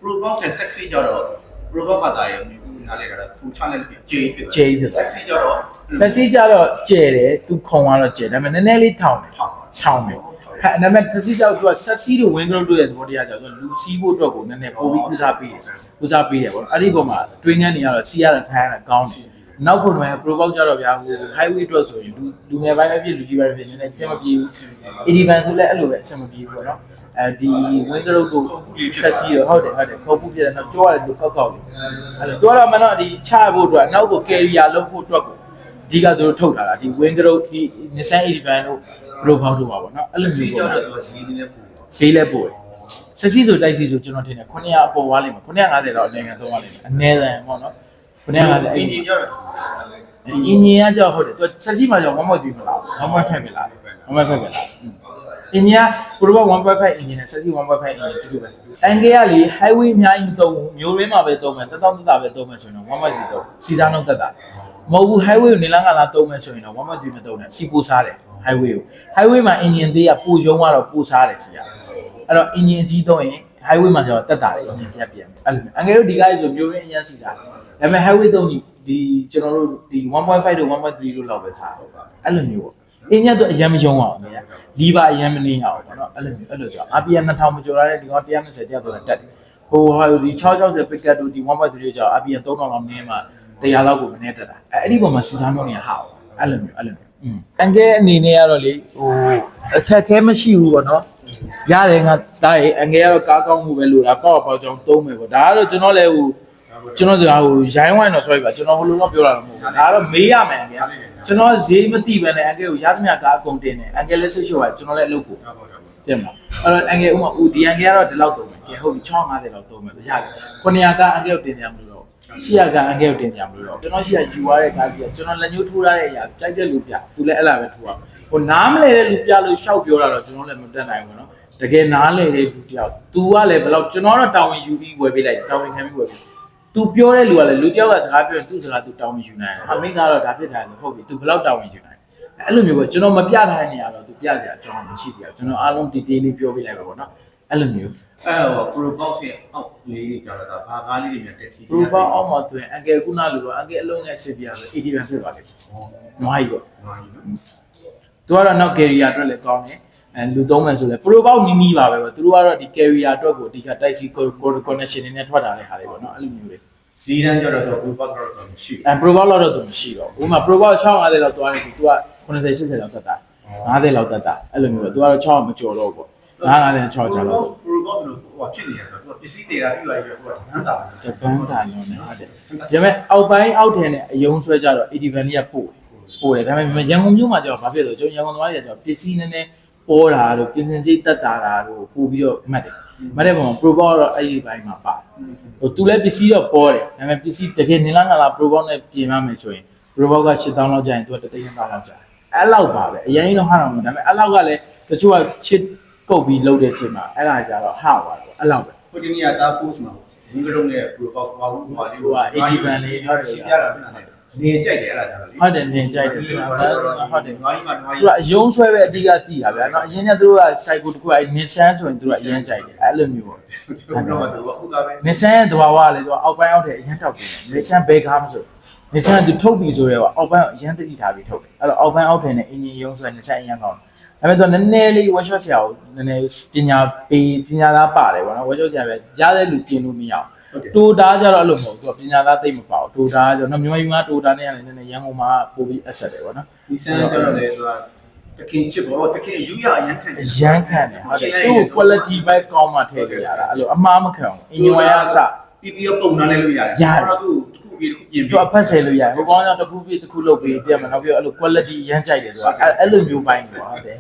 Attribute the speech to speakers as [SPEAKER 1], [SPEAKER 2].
[SPEAKER 1] Probox နဲ့ sexy ကြတော့ Probox ကတားရဲ့မျိုးနားလဲတာခုချလိုက်လို့ဂျေးဖြစ် sexy ကြတော့
[SPEAKER 2] sexy ကြတော့ကျဲတယ်သူခုံကတော့ကျဲဒါပေမဲ့နည်းနည်းလေးထောင်တယ်ထောင်တယ်ဒါပေမဲ့ sexy ကြောက်သူက sexy တို့ wing group တို့ရဲ့သဘောတရားကြောင့်သူလူစီးဖို့အတွက်ကိုနည်းနည်းပိုပြီးဦးစားပေးတယ်ပေါ့အဲ့ဒီပုံမှာတွင်းငန်းနေရတော့စီးရတာထိုင်ရတာကောင်းတယ်နောက်ခုနက Probox ကြတော့ဗျာဟို highway အတွက်ဆိုရင်လူငယ်ပိုင်းပဲဖြစ်လူကြီးပိုင်းပဲဖြစ်နည်းနည်းတင်မပြေဘူး 80 ဆိုလဲအဲ့လိုပဲအဆင်မပြေဘူးပေါ့နော်ဒီ wing group တို့ sexy တော့ဟုတ်တယ်ခေါ်ပူပြတယ်တော့ကြောရတယ်လို့ကောက်လေးအဲ့လိုတော့မနော်ဒီချဖို့အတွက်နောက်ကို carrier လုပ်ဖို့အတွက်ကိုအဓိကသူတို့ထုတ်လာတာဒီ wing group ဒီ Nissan 85တို့ Probox တို့ပါပေါ့နော်အဲ့လိုမျိုး
[SPEAKER 1] ကြတော့သူကဈေးနည်းနဲ့ပို့
[SPEAKER 2] ဈေးလဲပို့sexy ဆိုတိုက်စီဆိုကျွန်တော်ထင်တယ်900အပေါ်သွားလိမ့်မယ်950တော့အနည်းငယ်သုံးသွားလိမ့်မယ်အနည်းတန်းပေါ့နော်950
[SPEAKER 1] အင်ဂျင်ကြတော့
[SPEAKER 2] အင်ဂျင်ကကြောက်ဟုတ်တယ်သူ sexy မှာကြောက်1.3မလား1.5ပဲလား1.5ပဲလားအင်ဂျင်က Probox 1.5 အင်ဂျင်နဲ့ sexy 1.5 အင်ဂျင်တူတူပဲအန်ကယ်ကလေ highway အများကြီးမသုံးဘူးမျိုးရင်းမှာပဲသုံးမယ်1000တက်တာပဲသုံးမယ်ဆိုရင်တော့1.3သုံးစီစားနှုတ်တက်တာမဟုတ်ဘူး highway ကိုနေလန်းကလာသုံးမယ်ဆိုရင်တော့1.3မသုံးနဲ့စီပိုစားတယ် highway မှာ engine သေးကပိုရုံးကတော့ပိုစားတယ်စီရအဲ့တော့ engine အကြီးသုံးရင် highway မှာကျတော့တက်တာတယ် engine ချက်ပြန်မယ်အဲ့လိုအန်ကယ်တို့ဒီကားဆိုမျိုးရင်းအရင်စီစားတယ်ဒါပေမဲ့ highway သုံးဒီကျွန်တော်တို့ဒီ 1.5 တို့ 1.3 တို့လောက်ပဲစားတော့အဲ့လိုမျိုးပေါ့အင်းညတော့အရင်မယုံအောင်အမေကလီဗာအရင်မနေအောင်ပေါ့နော်အဲ့လိုကြောင့် RPM 2000မကျော်လာတဲ့ဒီကောင်120တက်တော့တက်တယ်ဟိုဒီ660 picket တို့ဒီ 1.3 ကြောင့် RPM 3000လောက်နင်းမှ100လောက်ကိုမနေတက်တာအဲ့ဒီပုံမှာစီစားမျိုးနေဟာအဲ့လိုမျိုးအန်ကဲအနေနဲ့ကတော့လေဟိုအခက်ခဲမရှိဘူးပေါ့နော်ရတယ်ငါတားရေအန်ကဲကတော့ကားကောင်းမှုပဲလို့ဒါပေါ့ပေါ့ကြောင့်သုံးမယ်ပေါ့ဒါကတော့ကျွန်တော်လည်းဟိုကျွန်တော်ဟိုရိုင်းဝိုင်းတော့ sorry ပါကျွန်တော်ဟိုလိုတော့ပြောတာတော့မဟုတ်ဘူးဒါကတော့မေးရမယ်ဗျာကျွန်တော်ဈေးမသိပဲနဲ့အန်ကဲကိုရသမျှကားအကုန်တင်တယ်အန်ကဲလက်စိတ်လျှော့ပါကျွန်တော်လည်းအလုပ်ကိုတင်ပါအဲ့တော့အန်ကဲဥမာဦးဒီအန်ကဲကတော့ဒီလောက်သုံးမယ်ကဲဟုတ်ပြီ650လောက်သုံးမယ်ရတယ်900ကားအန်ကဲကိုတင်ကြမလို့တော့800ကားအန်ကဲကိုတင်ကြမလို့တော့ကျွန်တော်ရှိရယူရတဲ့ကားကြီးကကျွန်တော်လက်ညှိုးထိုးရတဲ့အရာကြိုက်တဲ့လူပြသူလည်းအဲ့လာပဲထိုးရဟိုနားမလဲတဲ့လူပြလို့ရှောက်ပြောတာတော့ကျွန်တော်လည်းမတက်နိုင်ဘူးနော်တကယ်နားလဲတဲ့လူတယောက် तू ကလည်းဘယ်လောက်ကျွန်တော်တော့တာဝန်ယူပြီးဝယ်ပေးလိုက်တာဝန်ခံပြီးဝယ်ပေးतू ပြောတဲ့လူကလည်းလူတယောက်ကစကားပြောရင်သူ့စကား तू တောင်းဝင်ယူနိုင်တယ်။အမိကတော့ဒါဖြစ်ထားတယ်ဟုတ်ပြီ तू ဘယ်လောက်တောင်းဝင်ယူနိုင်။အဲ့လိုမျိုးပေါ့ကျွန်တော်မပြထားတဲ့နေရာတော့ तू ပြစရာအကြောင်းမရှိဘူး။ကျွန်တော်အားလုံး detail လေးပြောပြလိုက်ပါပေါ့နော်။အဲ့လိုမျိုး
[SPEAKER 1] Probox ရဲ့အောက်လေးတွေကြတော့ဒါဘာကားလေးတွေများတက်စီ
[SPEAKER 2] Probox အောက်မှာဆိုရင်အန်ကယ်ခုနလိုတော့အန်ကယ်အလုံးငယ်စစ်ပြရဆို80ပဲဖြစ်သွားတယ်။နွားကြီးပေါ့။နွားကြီးနော်။ तू ကတော့နောက် carrier အတွက်လည်းကောင်းတယ်။လူသုံးမယ်ဆိုလဲ Probox နီးပါပဲပေါ့။သူတို့ကတော့ဒီ carrier အတွက်ကိုအဓိက type C connection တွေနဲ့ထွက်တာတဲ့ဟာတွေပေါ့နော်။အဲ့လိုမျိုးတွေ
[SPEAKER 1] ဈေးတန်းကြတော့ Probox တော့မရှိဘူး
[SPEAKER 2] Probox တော့သူမရှိတော့ဥပမာ Probox 650လောက်သွားတယ်သူက80 80လောက်တက်တာ50လောက်တက်တာအဲ့လိုမျိုးတော့သူကတော့6မကျော်တော့ပေါ့50နဲ့6ကျော်တော့
[SPEAKER 1] Probox လို့ဟိုဖြစ်နေတယ်ဆိုတော့သူကပစ္စည်းတွေတာပြီးသွားပြီသူကဘန်းတာ
[SPEAKER 2] ဘန်းတာညောင်းနေဟုတ်တယ်ဒါပေမဲ့အောက်ပိုင်းအောက်ထန်နဲ့အယုံဆွဲကြတော့80 van လေးကပို့တယ်ဒါပေမဲ့ရန်ကုန်မြို့မှာကျတော့ဘာဖြစ်လို့ကျွန်တော်ရန်ကုန်သွားတွေကကျတော့ပစ္စည်းနည်းနည်းပေါ်တာတို့ပြင်စင်စိတ်တက်တာတို့ပို့ပြီးတော့မှတ်တယ်မတဲ့ပုံမှာ Probox တော့အဲ့ဒီဘိုင်းမှာပါတယ်ဟိုသူလည်းပစ္စည်းတော့ပေါ်တယ်ဒါပေမဲ့ပစ္စည်းတကယ်နေလားငါလား Probox နဲ့ပြင်ရမယ်ဆိုရင် Probox က8000လောက်ကျရင်သူက3,000လောက်ကျတယ်အဲ့လောက်ပါပဲအရင်တော့ဟာတော့မဒါပေမဲ့အဲ့လောက်ကလည်းတချို့ကချစ်ကုတ်ပြီးလှုပ်တဲ့ချိန်မှာအဲ့ဒါကြတော့ဟာသွားတယ်အဲ့လောက်ပဲ
[SPEAKER 1] ဟိုဒီနေ့ကတာ post မှာဒီကလုံးနဲ့ Probox ဟိုလေး
[SPEAKER 2] ဟို80 van လေးဟုတ်တယ်
[SPEAKER 1] ရှင်းပြတာပြန်တယ်နေကြိုက်တယ်အဲ့ဒါကြတော့
[SPEAKER 2] ဟုတ်တယ်နေကြိုက်တယ်ဟုတ်တယ်
[SPEAKER 1] နွားကြီးမှာနွားကြီး
[SPEAKER 2] သူကအယုံဆွဲပဲအဓိကတည်တာဗျာနော်အရင်ကသူတို့က cycle တခုအဲ့ Nissan ဆိုရင်သူတို့ကအရင်ကြိုက်တယ်အဲ့လိုမျိုးပေါ့
[SPEAKER 1] တော့သူကဥသားပဲ
[SPEAKER 2] Nissan ရဲ့တဘာဝကလည်းသူကအောက်ပိုင်းအောက်ထဲအရင်တောက်တယ် Nissan ဘဲကားမဆို Nissan သူထုတ်ပြီးဆိုရဲအောက်ပိုင်းအရင်တည်ထားပြီးထုတ်တယ်အဲ့တော့အောက်ပိုင်းအောက်ထဲနဲ့အင်ဂျင်ယုံဆွဲ Nissan အရင်ကောင်းတယ်ဒါပေမဲ့သူကနည်းနည်းလေး workshop ဆရာကိုနည်းနည်းပညာသားပါတယ်ပေါ့နော် workshop ဆရာပဲကြားတဲ့လူပြင်လို့မရအောင်တိုတာကြတော့အဲ့လိုမဟုတ်ဘူးသူကပညာသားသိမပေါ့တိုတာကျတော့မြန်မာပြည်မှာတိုတာနဲ့လည်းနည်းနည်းရန်ကုန်မှာပို့ပြီးအဆက်တယ်ပေါ့နော်
[SPEAKER 1] ဒီဆန်းကျတော့လေသူကတခင်ချစ်ပေါ့တခင်အယူရအရန်ခံတယ်
[SPEAKER 2] ရန်ခံတယ်ဟုတ်တယ်သူ့ quality ပဲကောင်းမှထည့်ကြရတာအဲ့လိုအမှားမခံဘူးအင်ဂျင်ဝါရအစ
[SPEAKER 1] ပြီးပုံနားလဲလို့ရတယ်တော့သူတစ်ခုပြီးပြင်
[SPEAKER 2] ပြီးသူအဖက်ဆယ်လို့ရတယ်ဟိုကောင်ကြောင့်တစ်ခုပြီးတစ်ခုလုပ်ပြီးပြရမှာနောက်ပြီးအဲ့လို quality ရမ်းကြိုက်တယ်သူကအဲ့လိုမျိုးပိုင်းပေါ့ဟုတ်တယ်